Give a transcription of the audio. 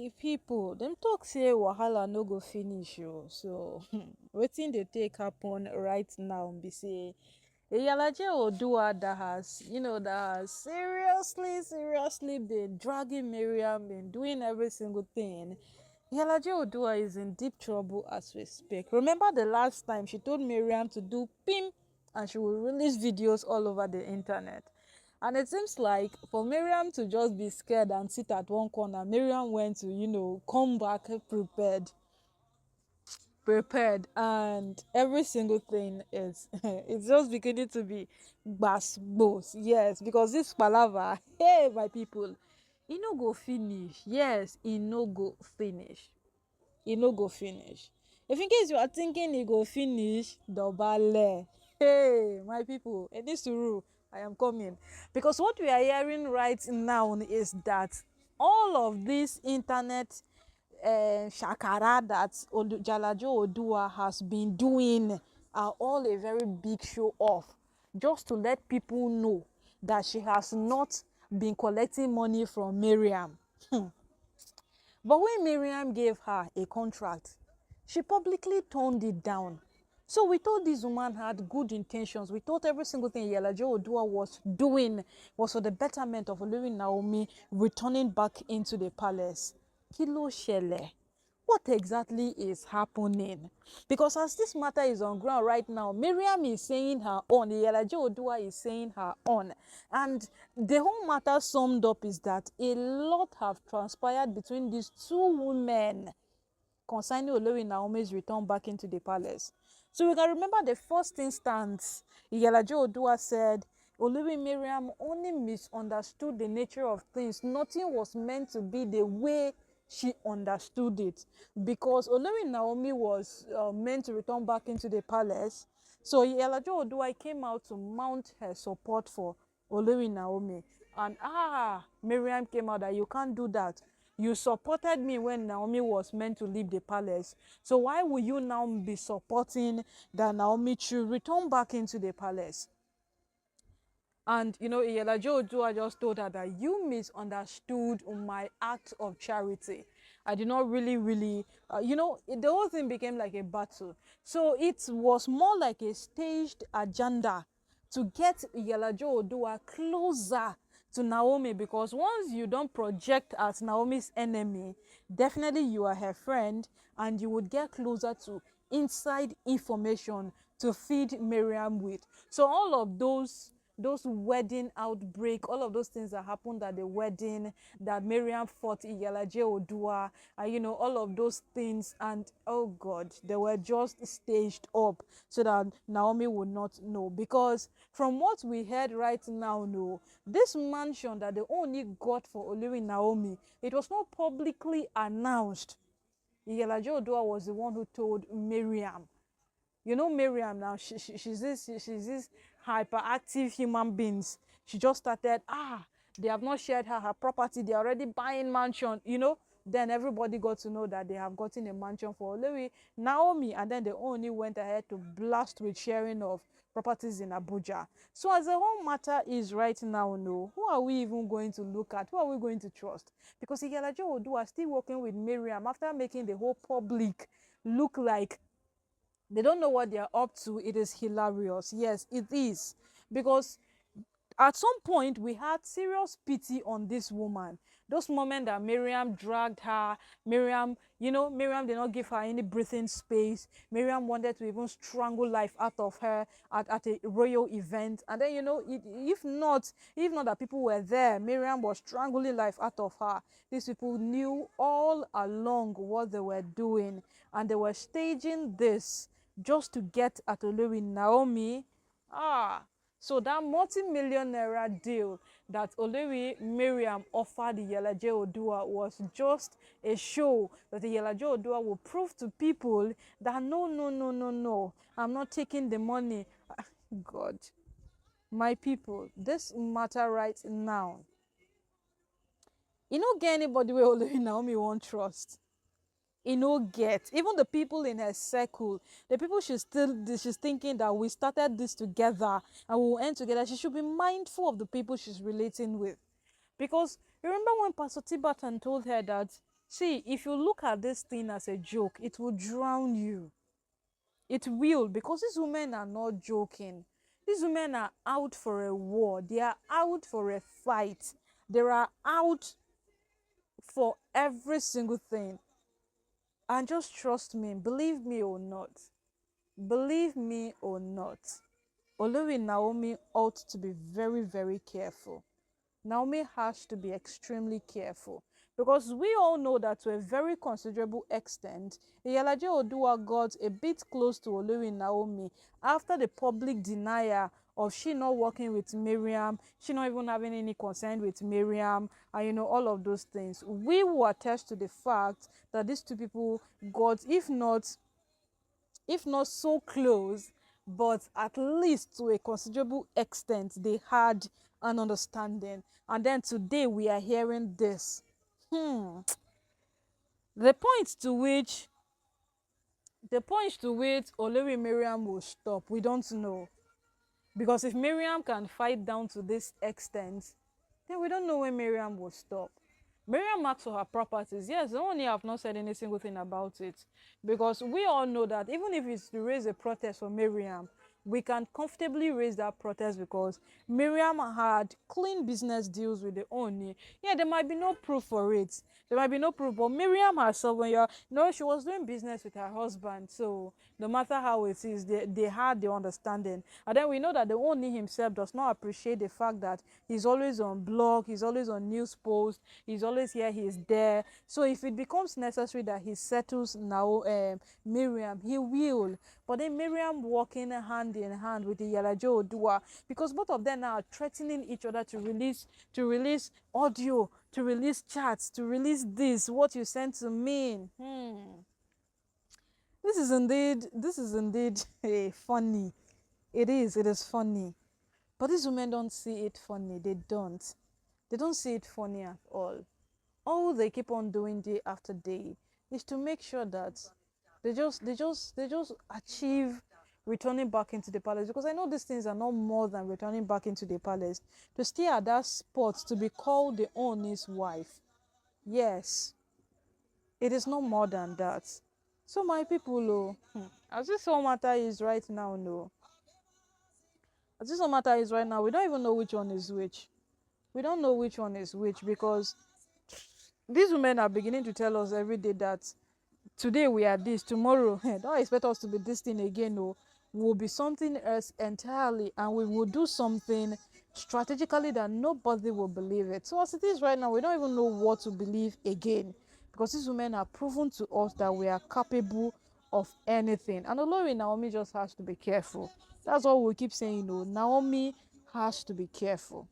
My people, them talk say wahala no go finish oh. So wetin dey take happen right now be say iyalaje odua that has seriously been dragging Miriam, been doing every single thing. Iyalaje odua is in deep trouble as we speak. Remember the last time she told Miriam to do pim and she will release videos all over the internet. And it seems like for Miriam to just be scared and sit at one corner, Miriam went to, come back prepared, and every single thing is it's just beginning to be gbas. Yes, because this palava, hey, my people, e no go finish. Yes, e no go finish. E no go finish. If in case you are thinking e go finish, dobale. Hey, my people, it needs to rule. I am coming. Because what we are hearing right now is that all of this internet shakara that Jalajo Odua has been doing are all a very big show off, just to let people know that she has not been collecting money from Miriam. But when Miriam gave her a contract, she publicly turned it down. So we thought this woman had good intentions. We thought every single thing Iyalaje Odua was doing was for the betterment of Olori Naomi returning back into the palace. Kilo Shele. What exactly is happening? Because as this matter is on ground right now, Miriam is saying her own, Iyalaje Odua is saying her own. And the whole matter summed up is that a lot have transpired between these two women concerning Olori Naomi's return back into the palace. So we can remember the first instance, Iyalaje Odua said Olori Miriam only misunderstood the nature of things. Nothing was meant to be the way she understood it, because Olori Naomi was meant to return back into the palace. So Iyalaje Odua came out to mount her support for Olori Naomi. And Miriam came out that you can't do that. You supported me when Naomi was meant to leave the palace. So why will you now be supporting that Naomi should return back into the palace? And Iyalaje Odua just told her that you misunderstood my act of charity. I did not really, the whole thing became like a battle. So it was more like a staged agenda to get Iyalaje Odua closer to Naomi, because once you don't project as Naomi's enemy, definitely you are her friend, and you would get closer to inside information to feed Miriam with. So all of those wedding outbreak, all of those things that happened at the wedding, that Miriam fought Iyalaje Odua, all of those things, and oh God, they were just staged up so that Naomi would not know. Because from what we heard right now, no, this mansion that they only got for Olori Naomi, it was not publicly announced. Iyalaje Odua was the one who told Miriam. Miriam now, she's this hyperactive human beings. She just started, they have not shared her property, they're already buying mansion. Then everybody got to know that they have gotten a mansion for Olori Naomi, and then they only went ahead to blast with sharing of properties in Abuja. So as the whole matter is right now, no, who are we even going to look at? Who are we going to trust? Because Iyalaje Odua are still working with Miriam after making the whole public look like they don't know what they are up to. It is hilarious. Yes, it is. Because at some point we had serious pity on this woman. Those moments that Miriam dragged her, Miriam did not give her any breathing space. Miriam wanted to even strangle life out of her at a royal event. And then, if not that people were there, Miriam was strangling life out of her. These people knew all along what they were doing, and they were staging this just to get at Olori Naomi. So that multi-million naira deal that Olori Miriam offered Iyalaje Odua was just a show that Iyalaje Odua will prove to people that no, I'm not taking the money. God, my people, this matter right now, get anybody where Olori Naomi won't trust. No get even the people in her circle, the people she's thinking that we started this together and we will end together. She should be mindful of the people she's relating with. Because remember when Pastor Tiberton told her that See, if you look at this thing as a joke, it will drown you. It will, because these women are not joking. These women are out for a war. They are out for a fight. They are out for every single thing. And just trust me, believe me or not, believe me or not, Olori Naomi ought to be very, very careful. Naomi has to be extremely careful, because we all know that to a very considerable extent, iyalaje Odua got a bit close to Olori Naomi after the public denial of she not working with Miriam, she not even having any concern with Miriam, and all of those things. We will attest to the fact that these two people got, if not so close, but at least to a considerable extent, they had an understanding. And then today we are hearing this. The point to which Olori Miriam will stop, we don't know. Because if Miriam can fight down to this extent, then we don't know when Miriam will stop. Miriam asked for her properties. Yes, the only have not said any single thing about it. Because we all know that even if it's to raise a protest for Miriam, we can comfortably raise that protest because Miriam had clean business deals with the Oni. Yeah, there might be no proof for it. There might be no proof, but Miriam herself, when she was doing business with her husband. So no matter how it is, they had the understanding. And then we know that the Oni himself does not appreciate the fact that he's always on blog, he's always on news posts, he's always here, he's there. So if it becomes necessary that he settles now, Miriam, he will. But then Miriam walking hand in hand with the iyalaje Odua, because both of them are threatening each other to release audio, to release chats, to release this, what you sent to me. This is indeed funny. It is funny. But these women don't see it funny. They don't. They don't see it funny at all. All they keep on doing day after day is to make sure that they just achieve returning back into the palace, because I know these things are not more than returning back into the palace, to stay at that spot, to be called the Oni's wife. Yes, it is not more than that. So my people, as this whole matter is right now, no, as this whole matter is right now, we don't even know which one is which. We don't know which one is which, because these women are beginning to tell us every day that today we are this, tomorrow don't expect us to be this thing again. No, we'll be something else entirely, and we will do something strategically that nobody will believe it. So as it is right now, we don't even know what to believe again, because these women have proven to us that we are capable of anything. And Olori Naomi just has to be careful. That's all we keep saying. Naomi has to be careful.